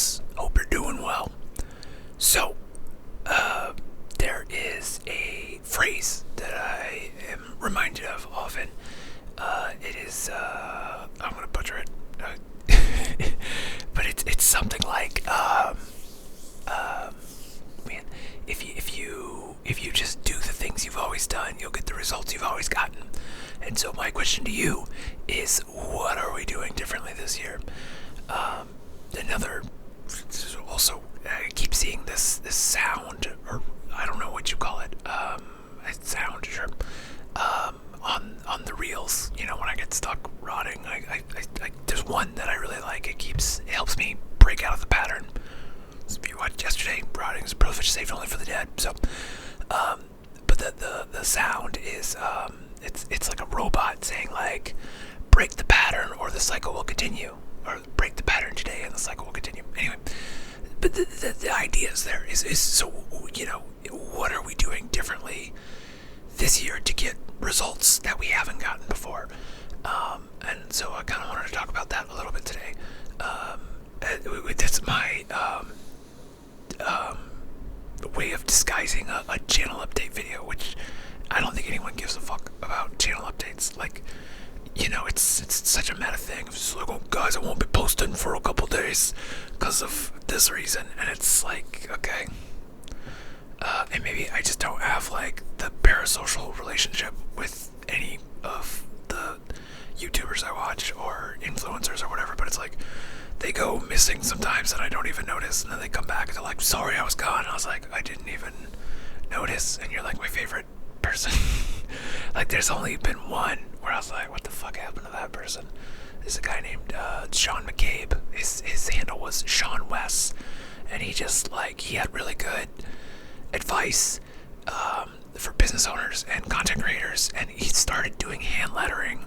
friends. Hope you're doing well. So, there is a phrase that I am reminded of often. It is, I'm gonna butcher it, but it's something like, man, if you just do the things you've always done, you'll get the results you've always gotten. And so my question to you is, what are we doing differently this year? Another, also, I keep seeing this sound, or I don't know what you call it, sound, sure, on the reels. You know, when I get stuck rotting, I there's one that I really like. It helps me break out of the pattern. So if you watched yesterday, rotting is a privilege saved only for the dead. So, but the sound is, it's like a robot saying like, break the pattern or the cycle will continue, or break the pattern today and the cycle will continue. Anyway, but the idea is there is so, you know, what are we doing differently this year to get results that we haven't gotten before? And so I kind of wanted to talk about that a little bit today. That's my way of disguising a channel update video, which I don't think anyone gives a fuck about channel updates. Like, you know, it's such a meta thing. It's just like, oh guys, I won't be posting for a couple days because of this reason, and it's like, okay. And maybe I just don't have like the parasocial relationship with any of the YouTubers I watch or influencers or whatever, but it's like they go missing sometimes and I don't even notice, and then they come back and they're like, sorry I was gone, and I was like, I didn't even notice, and you're like my favorite person. Like, there's only been one where I was like, what the fuck happened to that person? There's a guy named Sean McCabe. His handle was Sean West, and he just, like, he had really good advice for business owners and content creators, and he started doing hand lettering,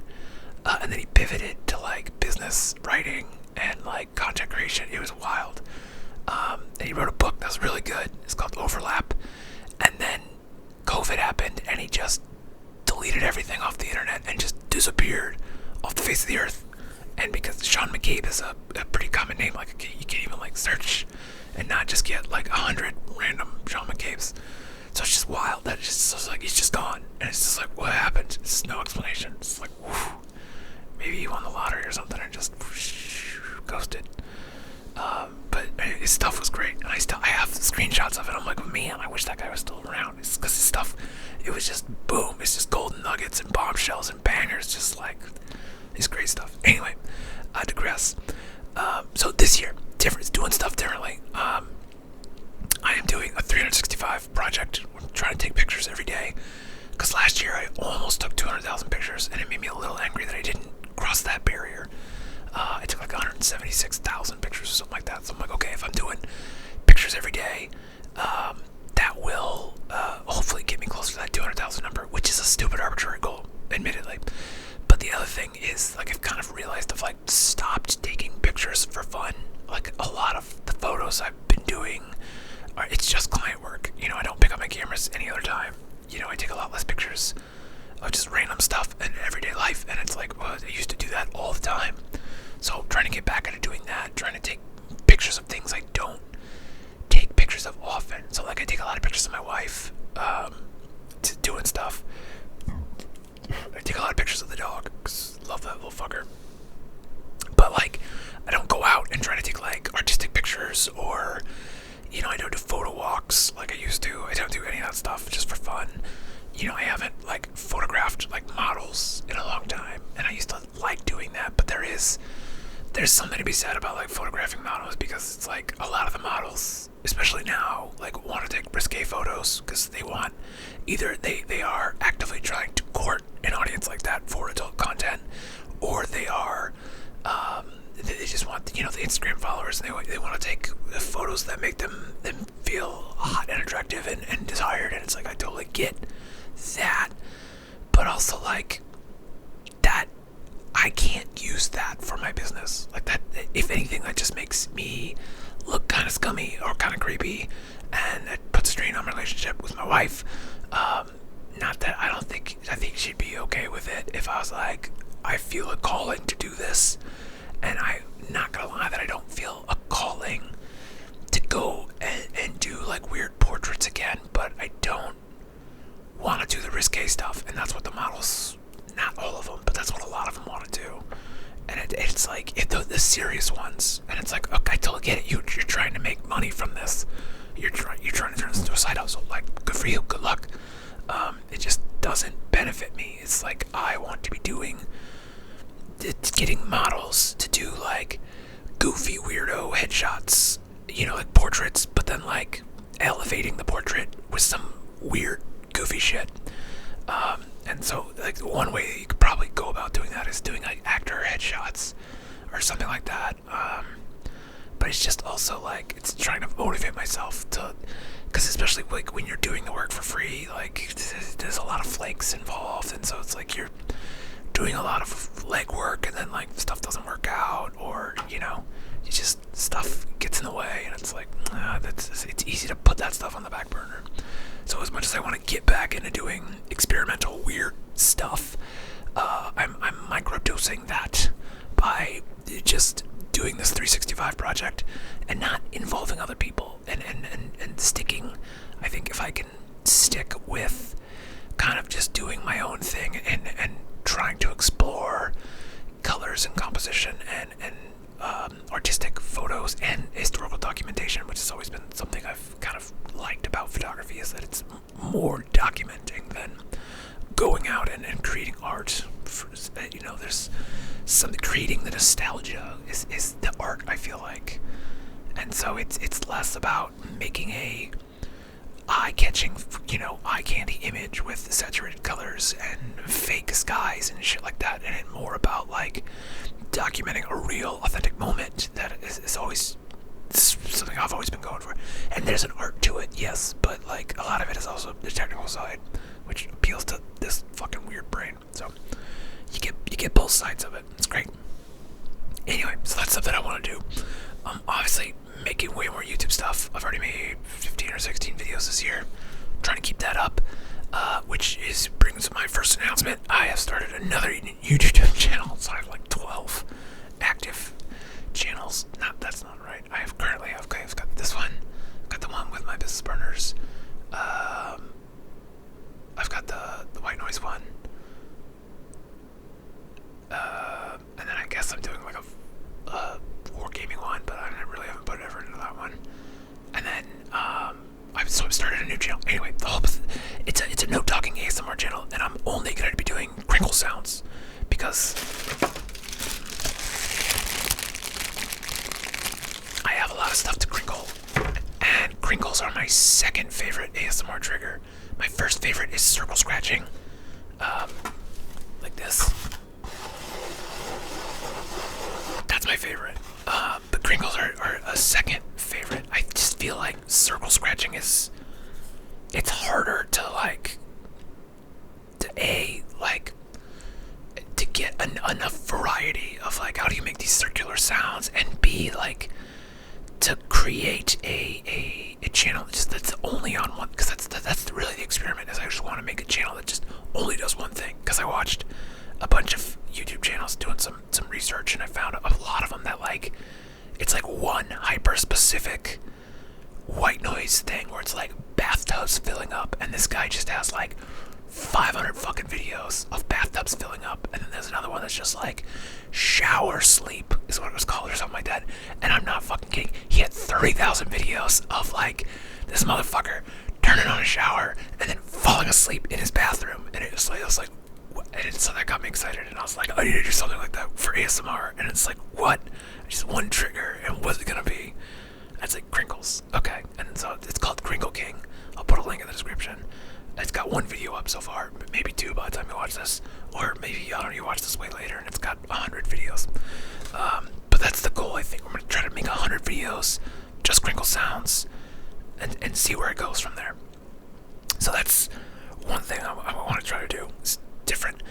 and then he pivoted to like business writing and like content creation. It was wild. And he wrote a book that was really good. It's called Overlap. And then COVID happened, and he just deleted everything off the internet and just disappeared off the face of the earth. And because Sean McCabe is a pretty common name, like you can't even like search and not just get like 100 random Sean McCabes. So it's just wild that it's just, so it's like he's just gone, and it's just like, what happened? It's no explanation. It's like, whew, maybe he won the lottery or something and just whoosh, ghosted. But his stuff was great, and I have screenshots of it. I'm like, man, I wish that guy was still around. It's because his stuff, it was just boom. It's just golden nuggets and bombshells and bangers, just like it's great stuff. Anyway, I digress. So this year, different, doing stuff differently. I am doing a 365 project. I'm trying to take pictures every day. Because last year I almost took 200,000 pictures, and it made me a little angry that I didn't cross that barrier. I took like 176,000 pictures or something like that. So I'm like, okay, if I'm doing pictures every day, that will hopefully get me closer to that 200,000 number, which is a stupid arbitrary goal, admittedly. But the other thing is, like, I've kind of realized I've like stopped taking pictures for fun. Like, a lot of the photos I've been doing, it's just client work. You know, I don't pick up my cameras any other time. You know, I take a lot less pictures of just random stuff in everyday life, and it's like, well, I used to do that all the time. So trying to get back into doing that, trying to take pictures of things I don't take pictures of often. So like, I take a lot of pictures of my wife, doing stuff. I take a lot of pictures of the dog, 'cause I love that little fucker. But like, I don't go out and try to take like artistic pictures, or, you know, I don't do photo walks like I used to. I don't do any of that stuff just for fun. You know, I haven't like photographed like models in a long time, and I used to like doing that. But there's something to be said about like photographing models, because it's like a lot of the models, especially now, like want to take risque photos because they want, either they are actively trying to court an audience like that for adult content, or they are they just want, you know, the Instagram followers, and they want to take photos that make them feel hot and attractive and desired. And it's like, I totally get that, but also like that, I can't use that for my business. Like that, if anything, that just makes me look kind of scummy or kind of creepy, and it puts a strain on my relationship with my wife. Not that I think she'd be okay with it if I was like, I feel a calling to do this, and I'm not gonna lie that I don't feel a calling the serious ones, and it's like, okay, I totally get it. You're trying to make money from this. You're trying to turn this into a side hustle. Like, good for you. Good luck. It just doesn't benefit me. It's like I want to be getting models to do like goofy weirdo headshots, like portraits, but then like elevating the portrait with some weird goofy shit. And so like one way that you could probably go about doing that is doing like actor headshots or something like that. But it's just also like, it's trying to motivate myself to, because especially like when you're doing the work for free, like there's a lot of flakes involved, and so it's like you're doing a lot of legwork, and then like stuff doesn't work out, or you just, stuff gets in the way, and it's like it's easy to put that stuff on the back burner. So as much as I want to get back into doing experimental weird stuff, I'm microdosing that by just doing this 365 project and not involving other people, and sticking. I think if I can stick with kind of just doing my own thing and trying to explore colors and composition and artistic photos and historical documentation, which has always been something I've kind of liked about photography, is that it's more documenting than going out and creating art. There's something, creating the nostalgia is the art, I feel like. And so it's less about making a eye-catching, eye candy image with saturated colors and fake skies and shit like that, and more about like documenting a real, authentic moment that is always something I've always been going for. And there's an art to it, yes, but like a lot of it is also the technical side, which appeals to this fucking weird brain. So you get both sides of it. It's great. Anyway, so that's something I want to do. Obviously making way more YouTube stuff. I've already made 15 or 16 videos this year. I'm trying to keep that up, which brings my first announcement. I have started another YouTube channel, so I have like 12 active channels. That's not right. I've got this one. I've got the one with my business partners. I've got the white noise one. And then I guess I'm doing like a wargaming one, but I really haven't put effort into that one. And then I've started a new channel. Anyway, it's a no talking ASMR channel, and I'm only going to be doing crinkle sounds because I have a lot of stuff to crinkle, and crinkles are my second favorite ASMR trigger. My first favorite is circle scratching, like this. That's my favorite. But crinkles are a second favorite. I just feel like circle scratching it's harder to to get enough variety of like, how do you make these circular sounds, and B, like to create a channel that's only on one, because that's really the experiment, is I just want to make a channel that just only does one thing. Because I watched a bunch of YouTube channels doing some research, and I found a lot of them that like, it's like one hyper specific white noise thing where it's like bathtubs filling up, and this guy just has like 500 fucking videos of bathtubs filling up. And then there's another one that's just like shower sleep is what it was called, or something like that. And I'm not fucking kidding, he had 30,000 videos of like this motherfucker turning on a shower and then falling asleep in his bathroom. And it was like and so that got me excited, and I was like, I need to do something like that for ASMR. And it's like, what? Just one trigger, and what's it gonna be? It's like crinkles. Okay, and so it's called Crinkle King. I'll put a link in the description. It's got one video up so far, maybe two by the time you watch this, or maybe, I don't know, you watch this way later and it's got 100 videos. But that's the goal, I think. I'm gonna try to make 100 videos, just crinkle sounds, and see where it goes from there. So that's one thing I want to try to do. It's different.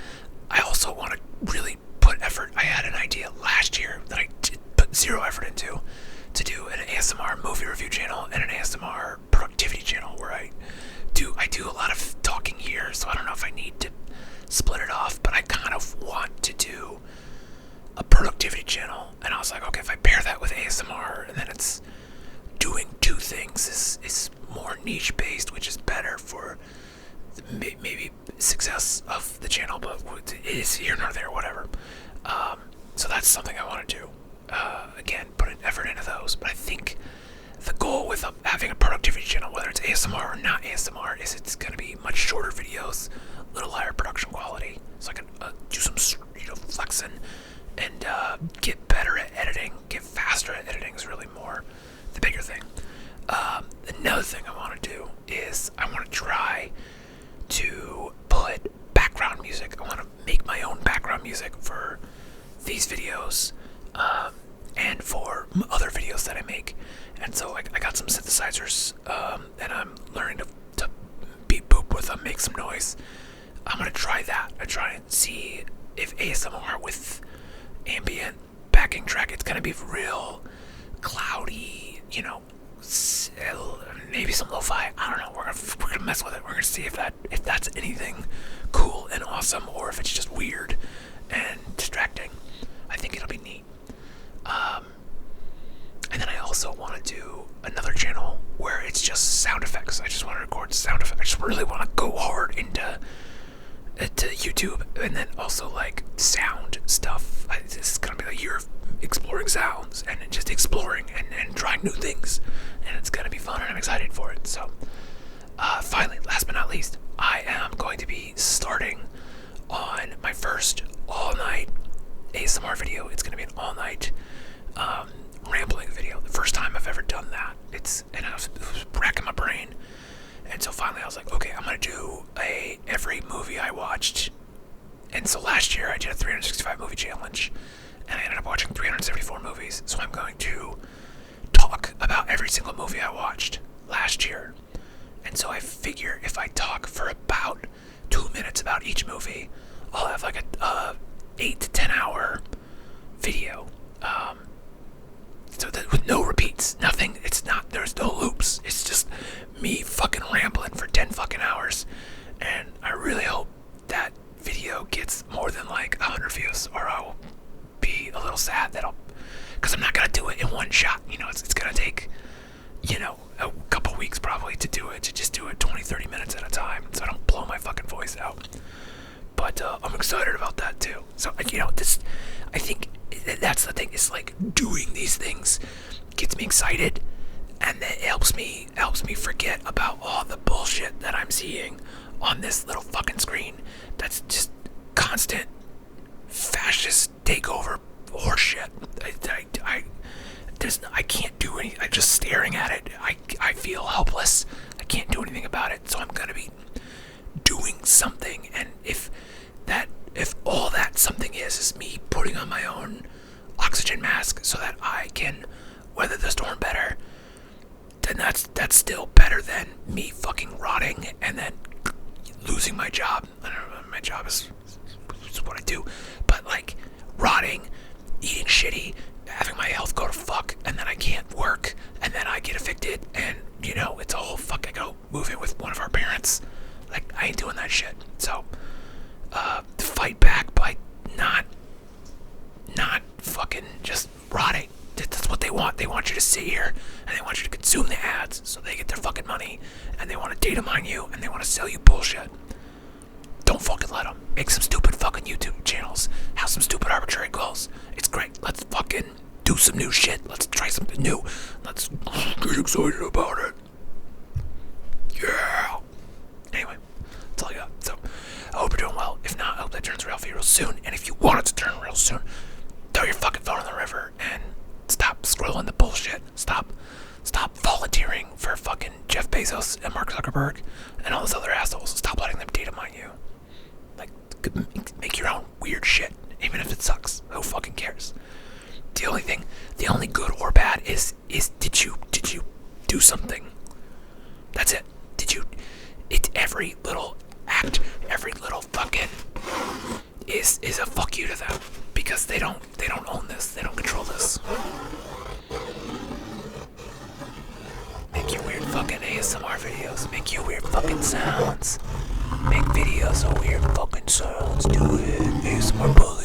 I also want to really put effort. I had an idea last year that I did put zero effort into, to do an ASMR movie review channel and an ASMR productivity channel where I do a lot of talking here, so I don't know if I need to split it off, but I kind of want to do a productivity channel. And I was like, okay, if I pair that with ASMR, and then it's doing two things, is more niche based, which is better for maybe success of the channel, but it is here nor there, whatever. So that's something I want to do. ASMR or not ASMR is it's gonna be much shorter videos, a little higher production quality, so I can do some flexing and get better at editing, get faster at editing is really more the bigger thing. Another thing I want to do is I want to try to put background music. I want to make my own background music for these videos and for other videos that I make. And so I got some synthesizers and I'm learning to beat boop with them, make some noise. I'm going to try that. I try and see if ASMR with ambient backing track, it's going to be real cloudy, maybe some lo-fi. I don't know. We're gonna mess with it. We're gonna see if that's anything cool and awesome, or if it's just weird and distracting. I think it'll be neat. And then I also want to do another channel where it's just sound effects. I just want to record sound effects. I just really want to go hard into YouTube, and then also like sound stuff. This is gonna be a year of exploring sounds and just exploring and trying new things, and it's gonna be fun, and I'm excited for it. So finally, last but not least, I am going to be starting on my first all-night ASMR video. It's gonna be an all-night rambling video. The first time I've ever done that. And I was racking my brain, and so finally I was like, okay, I'm gonna do every movie I watched. And so last year I did a 365 movie challenge, and I ended up watching 374 movies. So I'm going to talk about every single movie I watched last year. And so I figure if I talk for about 2 minutes about each movie, I'll have like a 8 to 10 hour video. So that with no repeats, nothing. There's no loops. It's just me fucking rambling for 10 fucking hours. And I really hope that video gets more than like 100 views, or I'll be a little sad because I'm not gonna do it in one shot. It's gonna take a couple weeks probably to just do it 20-30 minutes at a time, so I don't blow my fucking voice out. But I'm excited about that too. So I think that's the thing. It's like doing these things gets me excited, and then it helps me forget about all the bullshit that I'm seeing on this little fucking screen. That's just constant fascist takeover horseshit. I can't do anything. I'm just staring at it. I feel helpless. I can't do anything about it. So I'm gonna be doing something. And if all that something is me putting on my own oxygen mask so that I can weather the storm better, then that's still better than me fucking rotting and then losing my job. I don't know, my job is what I do, but like rotting, eating shitty, having my health go to fuck, and then I can't work, and then I get evicted, and it's a whole fuck. I go move in with one of our parents. Like, I ain't doing that shit. So fight back by not fucking just rotting. That's what they want. They want you to sit here, and they want you to consume the ads so they get their fucking money, and they want to data mine you, and they want to sell you bullshit. Don't fucking let them. Make some stupid fucking YouTube channels. Have some stupid arbitrary goals. It's great. Let's fucking do some new shit. Let's try something new. Let's get excited about it. Yeah. Anyway, that's all I got. So, I hope you're doing well. If not, I hope that turns real for you real soon. And if you want it to turn real soon, throw your fucking phone in the river and stop scrolling the bullshit. Stop volunteering for fucking Jeff Bezos and Mark Zuckerberg and all those other assholes. Stop letting them data mine you. Like, make your own weird shit, even if it sucks. Who fucking cares? The only good or bad is did you do something? That's it. It's every little act, every little fucking is a fuck you to them, because they don't own this, they don't control this. Make your weird fucking ASMR videos, make your weird fucking sounds, make videos of weird fucking sounds, do it, ASMR bully.